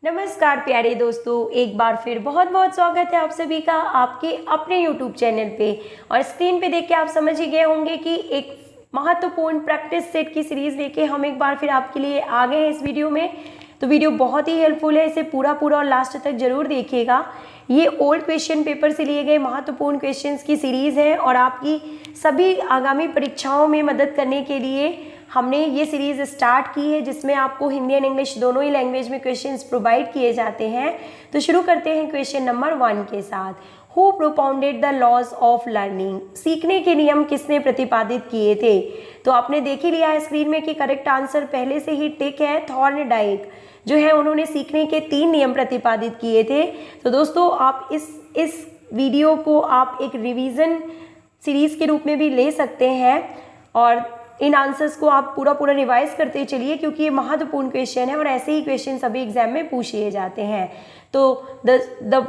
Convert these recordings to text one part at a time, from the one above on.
नमस्कार प्यारे दोस्तों, एक बार फिर बहुत बहुत स्वागत है आप सभी का आपके अपने YouTube चैनल पे। और स्क्रीन पे देख के आप समझ ही गए होंगे कि एक महत्वपूर्ण प्रैक्टिस सेट की सीरीज लेके हम एक बार फिर आपके लिए आ गए हैं इस वीडियो में। तो वीडियो बहुत ही हेल्पफुल है, इसे पूरा और लास्ट तक जरूर देखिएगा। ये ओल्ड क्वेश्चन पेपर से लिए गए महत्वपूर्ण क्वेश्चंस की सीरीज है और आपकी सभी आगामी परीक्षाओं में मदद करने के लिए हमने ये सीरीज़ स्टार्ट की है, जिसमें आपको हिंदी एंड इंग्लिश दोनों ही लैंग्वेज में क्वेश्चंस प्रोवाइड किए जाते हैं। तो शुरू करते हैं क्वेश्चन नंबर 1 के साथ। Who propounded the laws of learning? सीखने के नियम किसने प्रतिपादित किए थे? तो आपने देख ही लिया है स्क्रीन में कि करेक्ट आंसर पहले से ही टिक है। थॉर्नडाइक जो है उन्होंने सीखने के 3 नियम प्रतिपादित किए थे। तो दोस्तों आप इस वीडियो को आप एक रिवीजन सीरीज के रूप में भी ले सकते हैं और इन आंसर्स को आप पूरा रिवाइज करते चलिए, क्योंकि ये महत्वपूर्ण क्वेश्चन है और ऐसे ही क्वेश्चन सभी एग्जाम में पूछे जाते हैं। तो the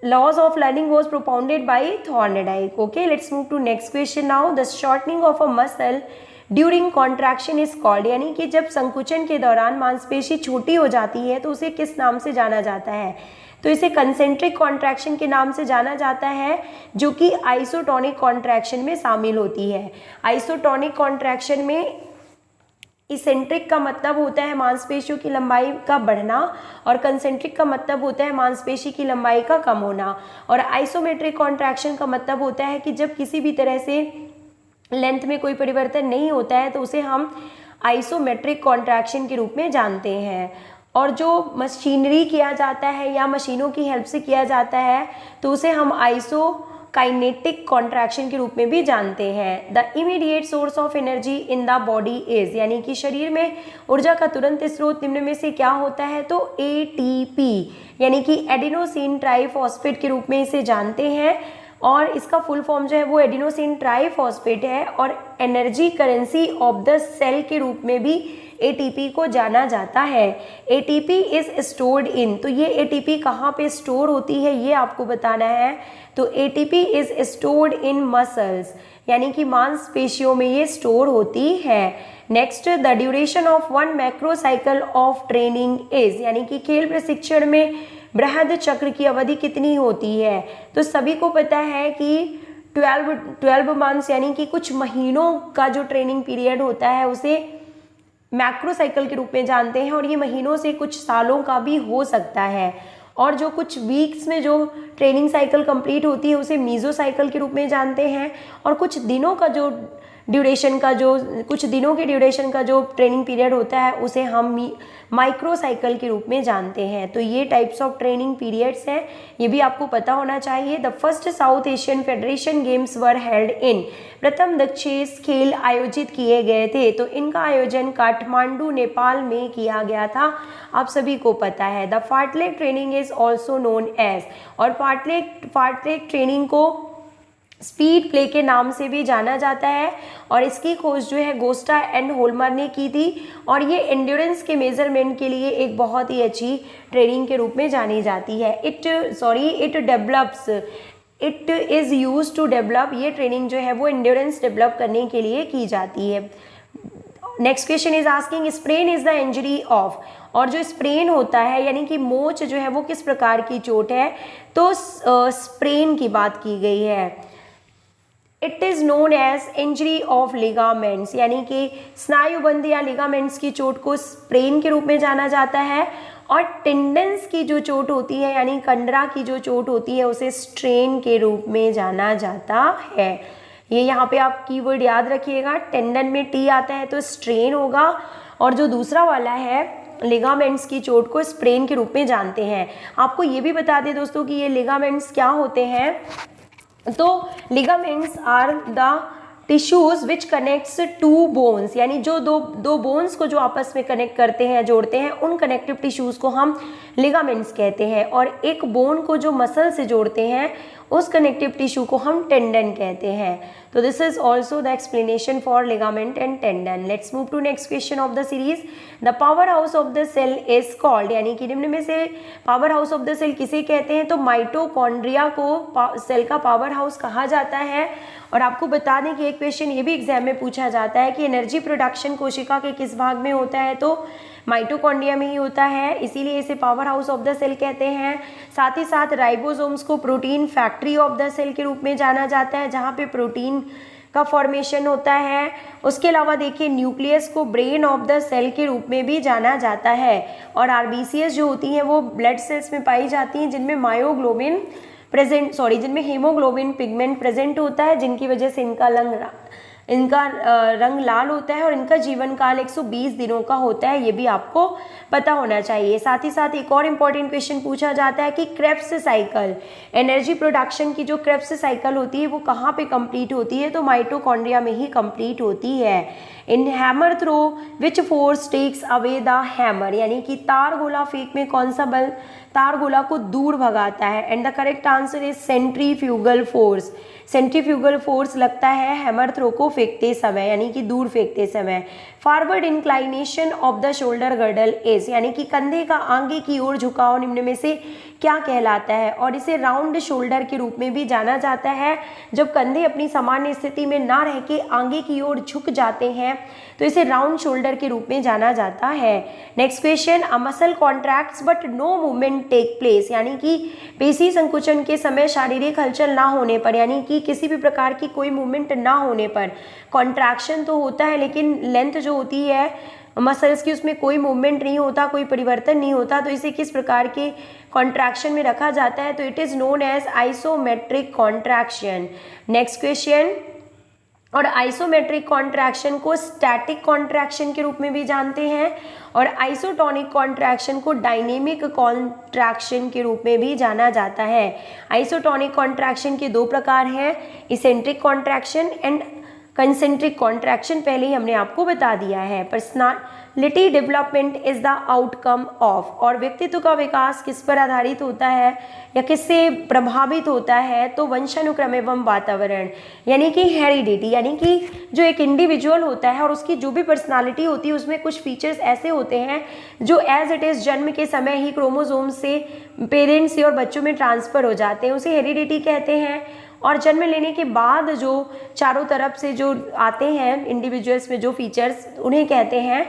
laws of learning was propounded by Thorndike. Okay, let's move to next question now. The shortening of a muscle during contraction is called, यानी कि जब संकुचन के दौरान मांसपेशी छोटी हो जाती है तो उसे किस नाम से जाना जाता है? तो इसे कंसेंट्रिक कॉन्ट्रैक्शन के नाम से जाना जाता है, जो कि आइसोटोनिक कॉन्ट्रैक्शन में शामिल होती है। आइसोटोनिक कॉन्ट्रैक्शन में इसेंट्रिक का मतलब होता है मांसपेशियों की लंबाई का बढ़ना और कंसेंट्रिक का मतलब होता है मांसपेशी की लंबाई का कम होना। और आइसोमेट्रिक कॉन्ट्रैक्शन का मतलब होता है कि जब किसी भी तरह से लेंथ में कोई परिवर्तन नहीं होता है तो उसे हम आइसोमेट्रिक कॉन्ट्रैक्शन के रूप में जानते हैं। और जो मशीनरी किया जाता है या मशीनों की हेल्प से किया जाता है तो उसे हम आइसोकाइनेटिक कॉन्ट्रैक्शन के रूप में भी जानते हैं। The immediate source of energy in the body is, यानी कि शरीर में ऊर्जा का तुरंत स्रोत निम्न में से क्या होता है? तो ATP, यानी कि एडिनोसिन ट्राइफॉस्फेट के रूप में इसे जानते हैं। और इसका फुल फॉर्म जो है वो एडिनोसिन ट्राइफॉस्फेट है और energy currency of the cell के रूप में भी ATP को जाना जाता है। ATP इज स्टोर्ड इन, तो ये ATP कहाँ पे स्टोर होती है ये आपको बताना है। तो ATP is stored in muscles, यानी कि मांसपेशियों में ये स्टोर होती है। Next, the duration of 1 macrocycle of training is, यानी कि खेल प्रशिक्षण में बृहद चक्र की अवधि कितनी होती है? तो सभी को पता है कि 12 मंथ्स, यानी कि कुछ महीनों का जो ट्रेनिंग पीरियड होता है उसे मैक्रोसाइकिल के रूप में जानते हैं और ये महीनों से कुछ सालों का भी हो सकता है। और जो कुछ वीक्स में जो ट्रेनिंग साइकिल कंप्लीट होती है उसे मीजोसाइकिल के रूप में जानते हैं। और कुछ दिनों के ड्यूरेशन का जो ट्रेनिंग पीरियड होता है उसे हम माइक्रोसाइकिल के रूप में जानते हैं। तो ये टाइप्स ऑफ ट्रेनिंग पीरियड्स हैं, ये भी आपको पता होना चाहिए। The first south Asian federation games were held in, प्रथम दक्षेस खेल आयोजित किए गए थे। तो इनका आयोजन काठमांडू नेपाल में किया गया था, आप सभी को पता है। The fartlek training is also known as, और फार्टलेग ट्रेनिंग को स्पीड प्ले के नाम से भी जाना जाता है। और इसकी खोज जो है गोस्टा एंड होल्मर ने की थी और ये एंड्योरेंस के मेजरमेंट के लिए एक बहुत ही अच्छी ट्रेनिंग के रूप में जानी जाती है। It is use to develop, ये ट्रेनिंग जो है वो एंड्योरेंस डेवलप करने के लिए की जाती है। Next question is asking sprain is the injury of, और जो स्प्रेन होता है यानी कि मोच जो है वो किस प्रकार की चोट है? तो स्प्रेन की बात की गई है। It is known as injury of ligaments, यानी कि स्नायुबंध या लिगामेंट्स की चोट को स्प्रेन के रूप में जाना जाता है। और टेंडन्स की जो चोट होती है यानी कंडरा की जो चोट होती है उसे स्ट्रेन के रूप में जाना जाता है। ये यहाँ पे आप कीवर्ड याद रखिएगा, टेंडन में टी आता है तो स्ट्रेन होगा, और जो दूसरा वाला है लिगामेंट्स की चोट को स्प्रेन के रूप में जानते हैं। आपको ये भी बता दें दोस्तों कि ये लिगामेंट्स क्या होते हैं। तो ligaments are the tissues which connects to bones, यानी जो दो बोन्स को जो आपस में कनेक्ट करते हैं, जोड़ते हैं, उन कनेक्टिव टिश्यूज को हम लिगामेंट्स कहते हैं। और एक बोन को जो मसल से जोड़ते हैं उस कनेक्टिव टिश्यू को हम टेंडन कहते हैं। तो this is also the explanation for ligament and tendon. Let's move to next question of the series. The power house of the cell is called, यानी कि निम्न में से power house of the cell किसे कहते हैं? तो माइटोकॉन्ड्रिया को सेल का पावर हाउस कहा जाता है। और आपको बता दें कि एक क्वेश्चन ये भी एग्जाम में पूछा जाता है कि एनर्जी प्रोडक्शन कोशिका के किस भाग में होता है? तो माइटोकॉन्ड्रिया में ही होता है, इसीलिए इसे power house of the cell कहते हैं। साथ ही साथ राइबोसोम्स को protein factory of the cell के रूप में जाना जाता है, जहाँ पे प्रोटीन का फॉर्मेशन होता है। उसके अलावा देखिए न्यूक्लियस को ब्रेन ऑफ द सेल के रूप में भी जाना जाता है। और आरबीसीएस जो होती हैं वो ब्लड सेल्स में पाई जाती हैं जिनमें जिनमें हीमोग्लोबिन पिगमेंट प्रेजेंट होता है, जिनकी वजह से इनका रंग लाल होता है और इनका जीवन काल 120 दिनों का होता है, ये भी आपको पता होना चाहिए। साथ ही साथ एक और इम्पॉर्टेंट क्वेश्चन पूछा जाता है कि क्रेब्स साइकिल, एनर्जी प्रोडक्शन की जो क्रेब्स साइकिल होती है वो कहाँ पे कंप्लीट होती है, तो माइटोकॉन्ड्रिया में ही कंप्लीट होती है। In hammer throw which force takes away the hammer, यानी कि तार गोला फेंक में कौन सा बल तार गोला को दूर भगाता है, and the correct answer is centrifugal force. Centrifugal force लगता है हैमर थ्रो को फेंकते समय, यानी कि दूर फेंकते समय। Forward inclination of the shoulder girdle is, यानी कि कंधे का आगे की ओर झुकाव निम्न में से क्या कहलाता है, और इसे राउंड शोल्डर के रूप में भी जाना जाता है। जब कंधे अपनी सामान्य स्थिति में ना रह के आगे की ओर झुक जाते हैं तो इसे राउंड शोल्डर के रूप में जाना जाता है। Next question, a muscle contracts but no movement take place, यानी कि पेशी संकुचन के समय शारीरिक हलचल ना होने पर, यानी कि किसी भी प्रकार की कोई मूवमेंट ना होने पर, कॉन्ट्रैक्शन तो होता है लेकिन लेंथ जो होती है मसल्स की उसमें कोई मूवमेंट नहीं होता, कोई परिवर्तन नहीं होता, तो इसे किस प्रकार के कॉन्ट्रैक्शन में रखा जाता है, तो it is known as isometric contraction. Next question, और आइसोमेट्रिक कॉन्ट्रैक्शन को स्टैटिक कॉन्ट्रैक्शन के रूप में भी जानते हैं और आइसोटोनिक कॉन्ट्रैक्शन को डायनेमिक कॉन्ट्रैक्शन के रूप में भी जाना जाता है। आइसोटोनिक कॉन्ट्रैक्शन के दो प्रकार हैं, eccentric contraction and concentric contraction, पहले ही हमने आपको बता दिया है। Personality development is the outcome of, और व्यक्तित्व का विकास किस पर आधारित होता है या किससे प्रभावित होता है, तो वंशानुक्रम एवं वातावरण, यानी कि हेरिडिटी, यानी कि जो एक इंडिविजुअल होता है और उसकी जो भी पर्सनालिटी होती है उसमें कुछ फीचर्स ऐसे होते हैं जो एज इट इज़ जन्म के समय ही क्रोमोसोम से पेरेंट्स से और बच्चों में ट्रांसफ़र हो जाते हैं, उसे हेरिडिटी कहते हैं। और जन्म लेने के बाद जो चारों तरफ से जो आते हैं इंडिविजुअल्स में जो फीचर्स, उन्हें कहते हैं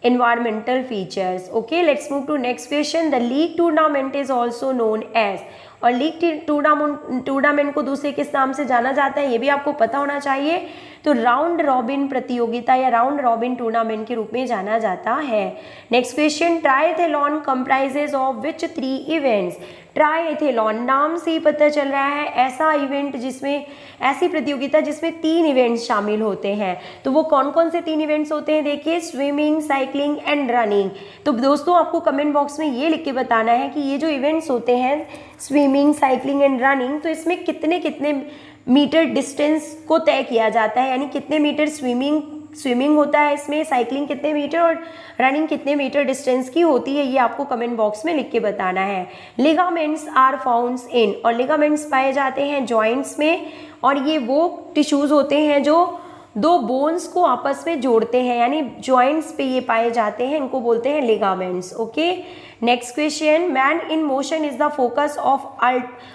environmental features. Okay, let's move to next question. The league tournament is also known as, और लीग टूर्नामेंट को दूसरे किस नाम से जाना जाता है ये भी आपको पता होना चाहिए, तो राउंड रॉबिन प्रतियोगिता या राउंड रॉबिन टूर्नामेंट के रूप में जाना जाता है। Next question, triathlon comprises of which 3 events. Triathlon नाम से ही पता चल रहा है ऐसा इवेंट जिसमें, ऐसी प्रतियोगिता जिसमें 3 इवेंट्स शामिल होते हैं, तो वो कौन कौन से 3 इवेंट्स होते हैं, देखिए स्विमिंग, साइकिलिंग एंड रनिंग। तो दोस्तों आपको कमेंट बॉक्स में ये लिख के बताना है कि ये जो इवेंट्स होते हैं स्विमिंग, साइकिलिंग एंड रनिंग, तो इसमें कितने कितने मीटर डिस्टेंस को तय किया जाता है, यानी कितने मीटर स्विमिंग होता है इसमें, साइकिलिंग कितने मीटर और रनिंग कितने मीटर डिस्टेंस की होती है, ये आपको कमेंट बॉक्स में लिख के बताना है। लिगामेंट्स आर फाउंड्स इन, और लिगामेंट्स पाए जाते हैं जॉइंट्स में, और ये वो टिश्यूज होते हैं जो 2 बोन्स को आपस में जोड़ते हैं, यानी जॉइंट्स पे ये पाए जाते हैं, इनको बोलते हैं ligaments. Okay, next question, man in motion is the focus of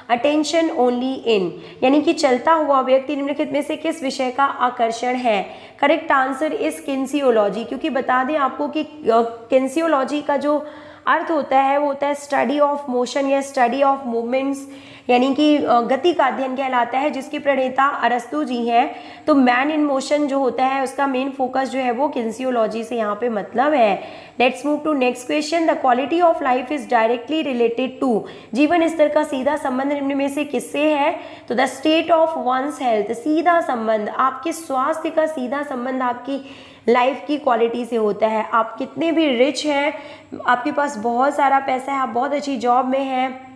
attention only in, यानी कि चलता हुआ व्यक्ति निम्नलिखित में से किस विषय का आकर्षण है। करेक्ट आंसर इज किनेसियोलॉजी, क्योंकि बता दें आपको कि किनेसियोलॉजी का जो अर्थ होता है वो होता है स्टडी ऑफ मोशन या स्टडी ऑफ मूवमेंट्स, यानी कि गति का अध्ययन कहलाता है, जिसकी प्रणेता अरस्तु जी हैं। तो मैन इन मोशन जो होता है उसका मेन फोकस जो है वो किनेसियोलॉजी से यहाँ पे मतलब है। Let's move to next question, the quality of life is directly related to, जीवन स्तर का सीधा संबंध निम्न में से किससे है, तो the state of one's health, सीधा संबंध, आपके स्वास्थ्य का सीधा संबंध आपकी लाइफ की क्वालिटी से होता है। आप कितने भी रिच हैं, आपके पास बहुत सारा पैसा है, आप बहुत अच्छी जॉब में हैं,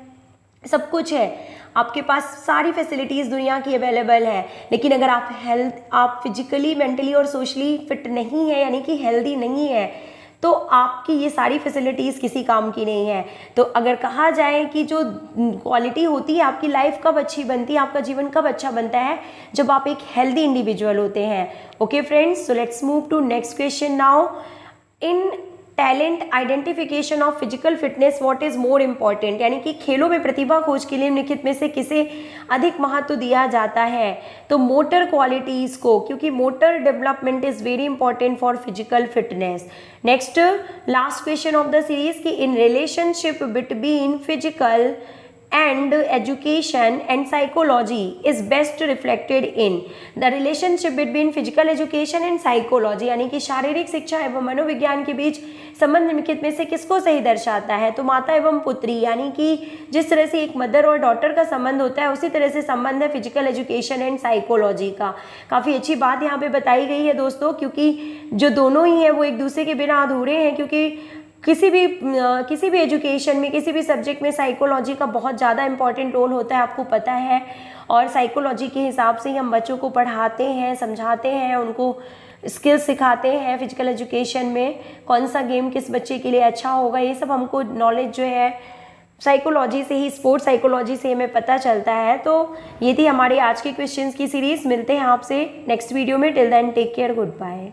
सब कुछ है, आपके पास सारी फैसिलिटीज़ दुनिया की अवेलेबल है, लेकिन अगर आप फिजिकली, मेंटली और सोशली फिट नहीं है, यानी कि हेल्दी नहीं है, तो आपकी ये सारी फैसिलिटीज़ किसी काम की नहीं है। तो अगर कहा जाए कि जो क्वालिटी होती है आपकी लाइफ कब अच्छी बनती है, आपका जीवन कब अच्छा बनता है, जब आप एक हेल्दी इंडिविजुअल होते हैं। Okay friends, so let's move to next question now. In talent identification of physical fitness what is more important, यानी कि खेलों में प्रतिभा खोज के लिए निम्नलिखित में से किसे अधिक महत्व दिया जाता है? तो मोटर क्वालिटीज को, क्योंकि motor development is very important for physical fitness. Next last question of the series कि in relationship between physical and education and psychology is best reflected in the relationship between physical education and psychology, यानी कि शारीरिक शिक्षा एवं मनोविज्ञान के बीच संबंध निम्नलिखित में से किसको सही दर्शाता है? तो माता एवं पुत्री, यानी कि जिस तरह से एक मदर और डॉटर का संबंध होता है उसी तरह से संबंध है फिजिकल एजुकेशन एंड साइकोलॉजी का। काफ़ी अच्छी बात यहाँ पे बताई गई है दोस्तों, क्योंकि जो दोनों ही हैं वो एक दूसरे के बिना अधूरे हैं, क्योंकि किसी भी एजुकेशन में, किसी भी सब्जेक्ट में साइकोलॉजी का बहुत ज़्यादा इंपॉर्टेंट रोल होता है, आपको पता है। और साइकोलॉजी के हिसाब से ही हम बच्चों को पढ़ाते हैं, समझाते हैं, उनको स्किल्स सिखाते हैं। फिजिकल एजुकेशन में कौन सा गेम किस बच्चे के लिए अच्छा होगा, ये सब हमको नॉलेज जो है साइकोलॉजी से ही, स्पोर्ट्स साइकोलॉजी से हमें पता चलता है। तो ये थी हमारी आज के क्वेश्चंस की सीरीज़। मिलते हैं आपसे नेक्स्ट वीडियो में। Till then take care, good bye.